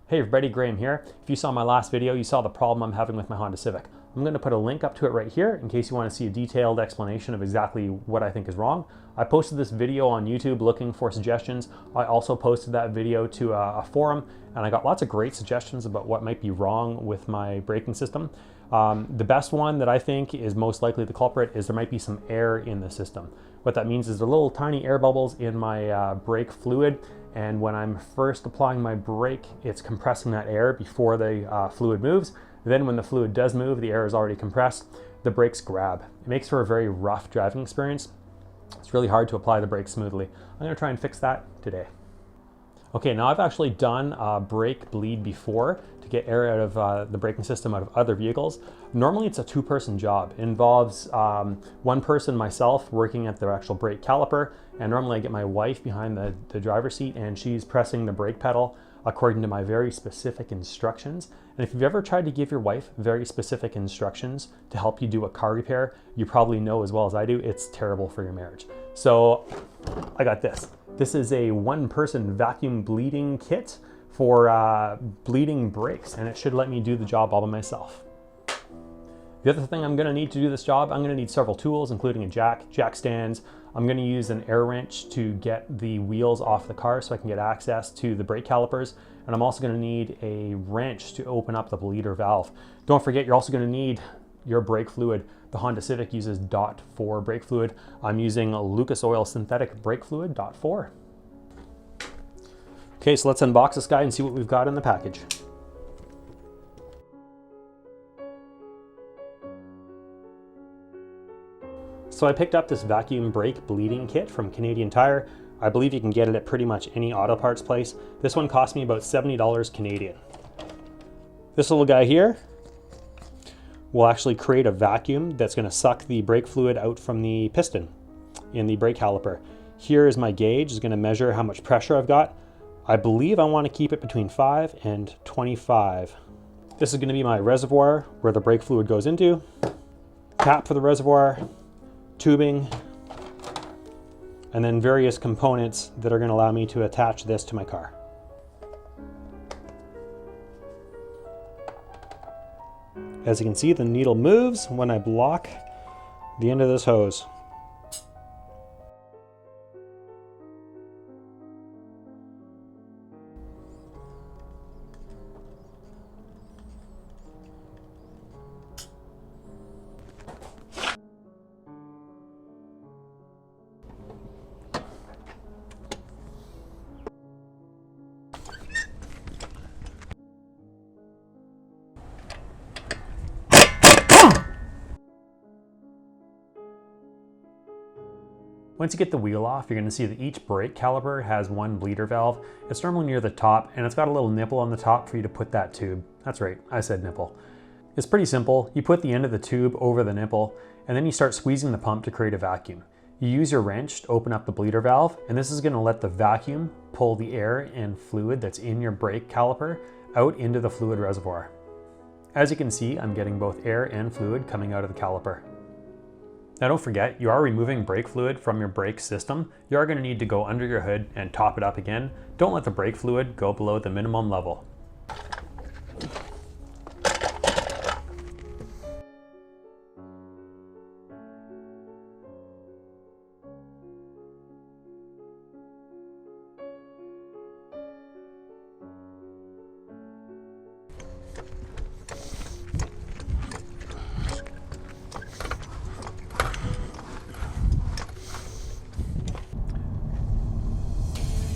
Hey everybody, Graham here. If you saw my last video, you saw the problem I'm having with my Honda Civic. I'm going to put a link up to it right here in case you want to see a detailed explanation of exactly what I think is wrong. I posted this video on YouTube looking for suggestions. I also posted that video to a forum and I got lots of great suggestions about what might be wrong with my braking system. The best one that I think is most likely the culprit is there might be some air in the system. What that means is there are little tiny air bubbles in my brake fluid, and when I'm first applying my brake, it's compressing that air before the fluid moves. Then when the fluid does move, the air is already compressed, the brakes grab. It makes for a very rough driving experience. It's really hard to apply the brakes smoothly. I'm going to try and fix that today. Okay, now I've actually done a brake bleed before to get air out of the braking system out of other vehicles. Normally it's a two-person job. It involves one person, myself, working at the actual brake caliper, and normally I get my wife behind the driver's seat and she's pressing the brake pedal according to my very specific instructions. And if you've ever tried to give your wife very specific instructions to help you do a car repair, you probably know as well as I do, it's terrible for your marriage. So I got this. This is a one-person vacuum bleeding kit for bleeding brakes, and it should let me do the job all by myself. The other thing I'm going to need to do this job, I'm going to need several tools, including a jack stands. I'm going to use an air wrench to get the wheels off the car so I can get access to the brake calipers. And I'm also going to need a wrench to open up the bleeder valve. Don't forget, you're also going to need your brake fluid. The Honda Civic uses .4 brake fluid. I'm using Lucas Oil synthetic brake fluid, .4. Okay, so let's unbox this guy and see what we've got in the package. So I picked up this vacuum brake bleeding kit from Canadian Tire. I believe you can get it at pretty much any auto parts place. This one cost me about $70 Canadian. This little guy here will actually create a vacuum that's going to suck the brake fluid out from the piston in the brake caliper. Here is my gauge. It's going to measure how much pressure I've got. I believe I want to keep it between 5 and 25. This is going to be my reservoir where the brake fluid goes into. Cap for the reservoir, tubing, and then various components that are going to allow me to attach this to my car. As you can see, the needle moves when I block the end of this hose. Once you get the wheel off, you're going to see that each brake caliper has one bleeder valve. It's normally near the top, and it's got a little nipple on the top for you to put that tube. That's right, I said nipple. It's pretty simple. You put the end of the tube over the nipple, and then you start squeezing the pump to create a vacuum. You use your wrench to open up the bleeder valve, and this is going to let the vacuum pull the air and fluid that's in your brake caliper out into the fluid reservoir. As you can see, I'm getting both air and fluid coming out of the caliper. Now don't forget, you are removing brake fluid from your brake system. You are going to need to go under your hood and top it up again. Don't let the brake fluid go below the minimum level.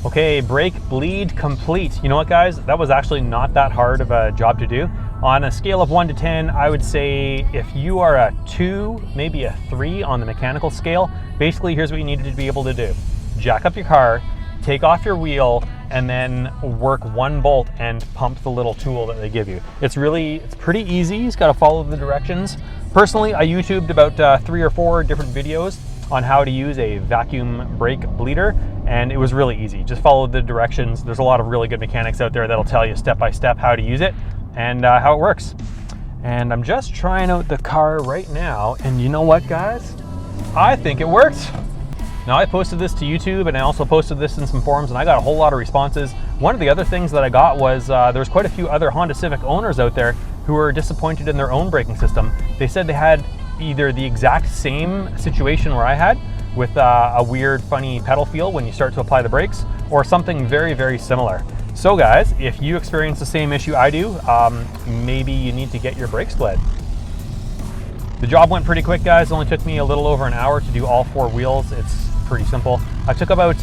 Okay, brake bleed complete. You know what, guys? That was actually not that hard of a job to do. On a scale of 1 to 10, I would say if you are a 2, maybe a 3 on the mechanical scale, basically here's what you need to be able to do. Jack up your car, take off your wheel, and then work one bolt and pump the little tool that they give you. It's pretty easy. You just got to follow the directions. Personally, I YouTubed about 3 or 4 different videos on how to use a vacuum brake bleeder, and it was really easy. Just follow the directions. There's a lot of really good mechanics out there that'll tell you step by step how to use it and how it works. And I'm just trying out the car right now, and you know what, guys? I think it worked. Now, I posted this to YouTube and I also posted this in some forums, and I got a whole lot of responses. One of the other things that I got was there's quite a few other Honda Civic owners out there who were disappointed in their own braking system. They said they had either the exact same situation where I had, with a weird, funny pedal feel when you start to apply the brakes, or something very, very similar. So guys, if you experience the same issue I do, maybe you need to get your brakes bled. The job went pretty quick, guys. It only took me a little over an hour to do all 4 wheels. It's pretty simple. I took about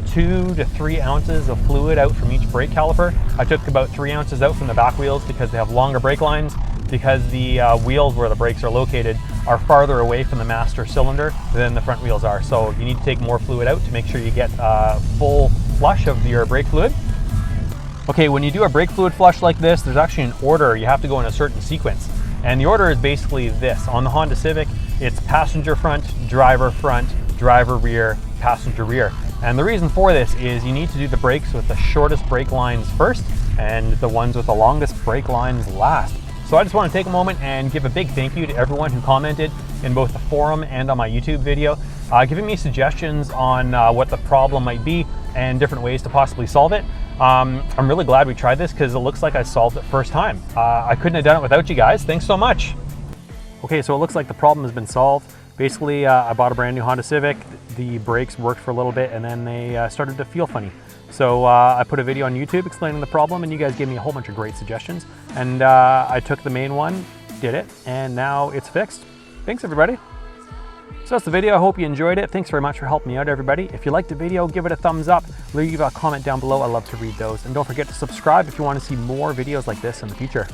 2 to 3 ounces of fluid out from each brake caliper. I took about 3 ounces out from the back wheels because they have longer brake lines, because the wheels where the brakes are located are farther away from the master cylinder than the front wheels are. So you need to take more fluid out to make sure you get full flush of your brake fluid. Okay, when you do a brake fluid flush like this, there's actually an order. You have to go in a certain sequence. And the order is basically this. On the Honda Civic, it's passenger front, driver rear, passenger rear. And the reason for this is you need to do the brakes with the shortest brake lines first and the ones with the longest brake lines last. So I just want to take a moment and give a big thank you to everyone who commented in both the forum and on my YouTube video, giving me suggestions on what the problem might be and different ways to possibly solve it. I'm really glad we tried this because it looks like I solved it first time. I couldn't have done it without you guys. Thanks so much. Okay, so it looks like the problem has been solved. Basically, I bought a brand new Honda Civic. The brakes worked for a little bit and then they started to feel funny. So I put a video on YouTube explaining the problem, and you guys gave me a whole bunch of great suggestions. And I took the main one, did it, and now it's fixed. Thanks, everybody. So that's the video. I hope you enjoyed it. Thanks very much for helping me out, everybody. If you liked the video, give it a thumbs up. Leave a comment down below. I love to read those. And don't forget to subscribe if you want to see more videos like this in the future.